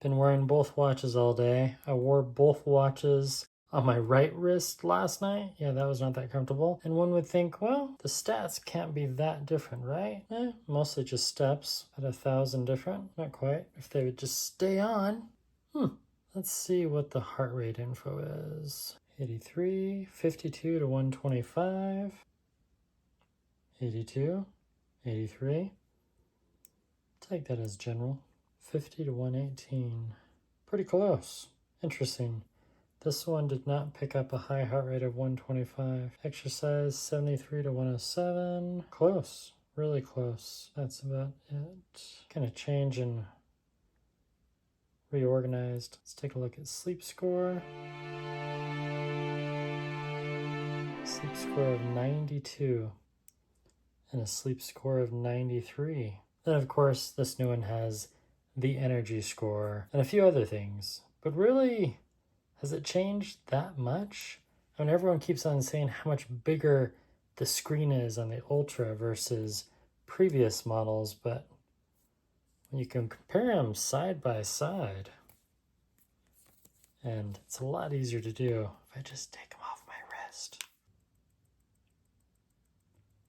Been wearing both watches all day. I wore both watches on my right wrist last night. Yeah, that was not that comfortable. And one would think, well, the stats can't be that different, right? Mostly just steps at 1,000 different. Not quite. If they would just stay on. Let's see what the heart rate info is. 83, 52 to 125, 82, 83. Take that as general. 50 to 118. Pretty close. Interesting. This one did not pick up a high heart rate of 125. Exercise 73 to 107. Close. Really close. That's about it. Kind of change and reorganized. Let's take a look at sleep score. Sleep score of 92 and a sleep score of 93. Then of course this new one has the energy score and a few other things. But really, has it changed that much? I mean, everyone keeps on saying how much bigger the screen is on the Ultra versus previous models, but when you can compare them side by side, and it's a lot easier to do if I just take them off my wrist.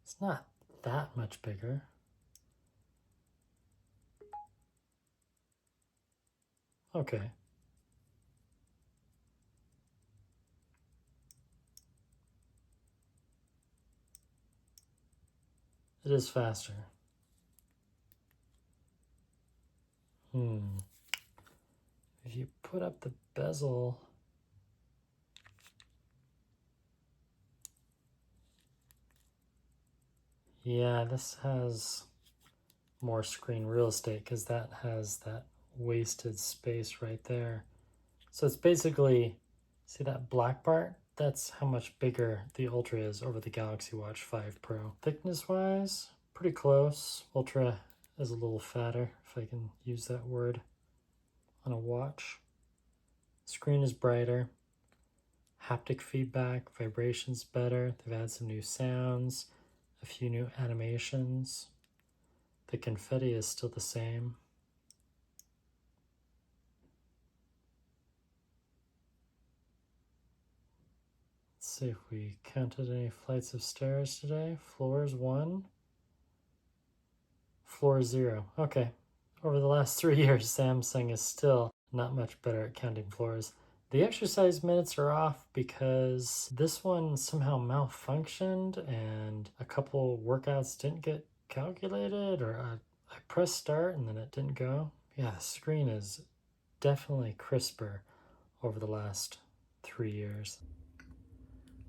It's not that much bigger. Okay. It is faster. If you put up the bezel, yeah, this has more screen real estate because that has that wasted space right there. So it's basically, see that black part? That's how much bigger the Ultra is over the Galaxy Watch 5 Pro. Thickness wise, pretty close. Ultra is a little fatter, if I can use that word, on a watch. Screen is brighter. Haptic feedback, vibrations better. They've added some new sounds, a few new animations. The confetti is still the same. Let's see if we counted any flights of stairs today. Floors 1, floor 0. Okay. Over the last 3 years, Samsung is still not much better at counting floors. The exercise minutes are off because this one somehow malfunctioned and a couple workouts didn't get calculated, or I pressed start and then it didn't go. Yeah, the screen is definitely crisper over the last 3 years.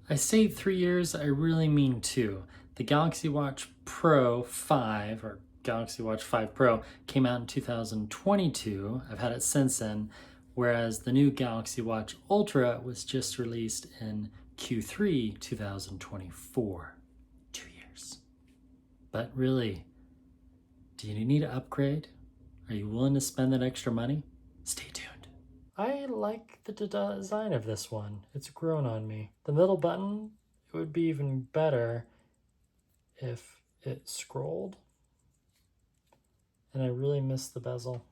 I say 3 years, I really mean 2. The Galaxy Watch Pro 5, or Galaxy Watch 5 Pro, came out in 2022. I've had it since then, whereas the new Galaxy Watch Ultra was just released in Q3 2024. 2 years. But really, do you need to upgrade? Are you willing to spend that extra money? Stay tuned. I like the design of this one. It's grown on me. The middle button, it would be even better if it scrolled. And I really miss the bezel.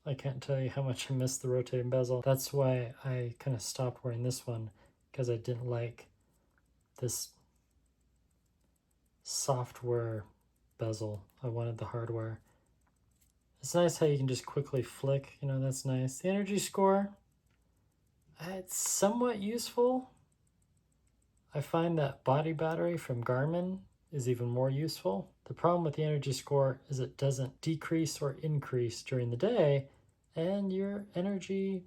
I can't tell you how much I miss the rotating bezel. That's why I kind of stopped wearing this one, because I didn't like this software bezel. I wanted the hardware. It's nice how you can just quickly flick, you know, that's nice. The energy score, it's somewhat useful. I find that body battery from Garmin is even more useful. The problem with the energy score is it doesn't decrease or increase during the day, and your energy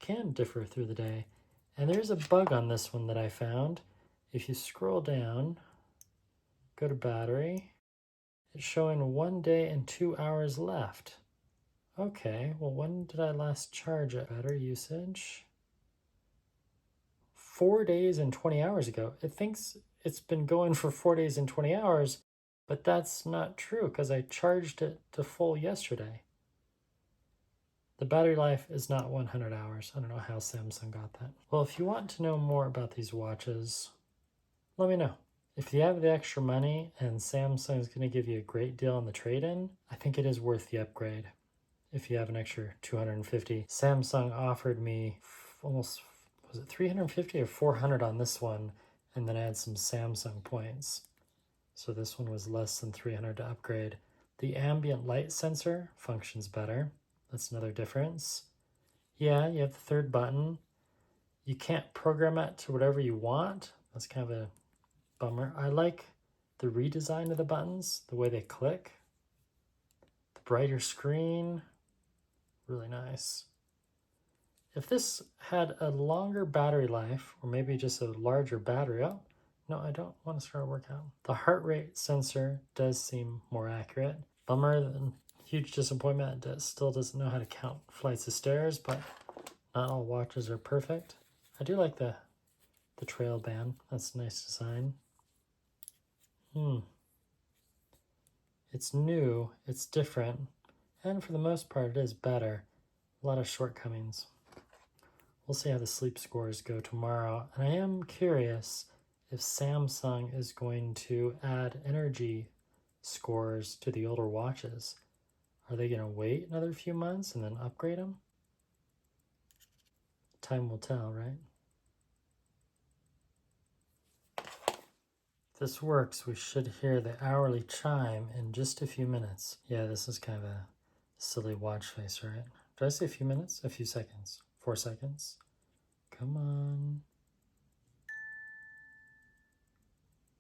can differ through the day. And there's a bug on this one that I found. If you scroll down, go to battery, it's showing 1 day and 2 hours left. Okay, well, when did I last charge it? Battery usage. 4 days and 20 hours ago. It thinks it's been going for 4 days and 20 hours, but that's not true because I charged it to full yesterday. The battery life is not 100 hours. I don't know how Samsung got that. Well, if you want to know more about these watches, let me know. If you have the extra money and Samsung is going to give you a great deal on the trade-in, I think it is worth the upgrade. if you have an extra 250. Samsung offered me almost, was it 350 or 400 on this one, and then I had some Samsung points. So this one was less than 300 to upgrade. The ambient light sensor functions better. That's another difference. Yeah, you have the third button. You can't program it to whatever you want. That's kind of a bummer. I like the redesign of the buttons, the way they click. The brighter screen, really nice. If this had a longer battery life, or maybe just a larger battery, oh, no, I don't want to start a workout. The heart rate sensor does seem more accurate. Bummer and huge disappointment, it still doesn't know how to count flights of stairs, but not all watches are perfect. I do like the trail band. That's a nice design. It's new, it's different, and for the most part it is better. A lot of shortcomings. We'll see how the sleep scores go tomorrow. And I am curious if Samsung is going to add energy scores to the older watches. Are they going to wait another few months and then upgrade them? Time will tell, right? If this works, we should hear the hourly chime in just a few minutes. Yeah, this is kind of a silly watch face, right? Did I say a few minutes? A few seconds. 4 seconds. Come on.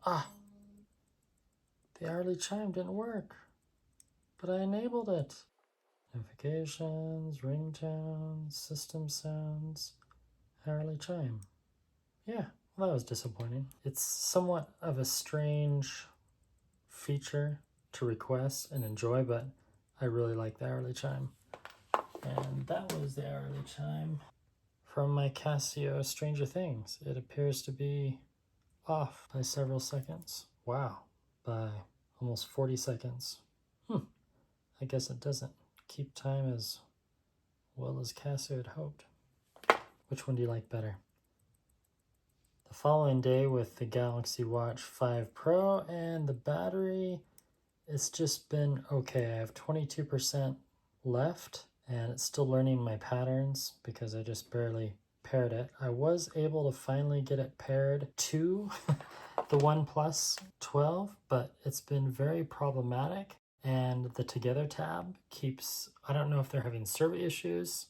Ah! The hourly chime didn't work, but I enabled it. Notifications, ringtones, system sounds, hourly chime. Yeah, well, that was disappointing. It's somewhat of a strange feature to request and enjoy, but I really like the hourly chime. And that was the hourly chime from my Casio Stranger Things. It appears to be off by several seconds. Wow, by almost 40 seconds. I guess it doesn't keep time as well as Casio had hoped. Which one do you like better? The following day with the Galaxy Watch 5 Pro, and the battery, it's just been okay. I have 22% left, and it's still learning my patterns because I just barely paired it. I was able to finally get it paired to the OnePlus 12, but it's been very problematic. And the Together tab keeps, I don't know if they're having server issues,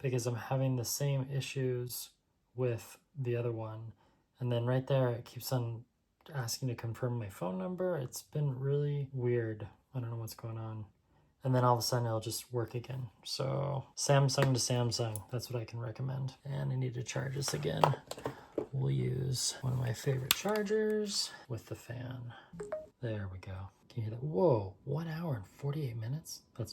because I'm having the same issues with the other one. And then right there, it keeps on asking to confirm my phone number. It's been really weird. I don't know what's going on. And then all of a sudden it'll just work again. So Samsung to Samsung, that's what I can recommend. And I need to charge this again. We'll use one of my favorite chargers with the fan. There we go. Can you hear that? Whoa, 1 hour and 48 minutes? That's not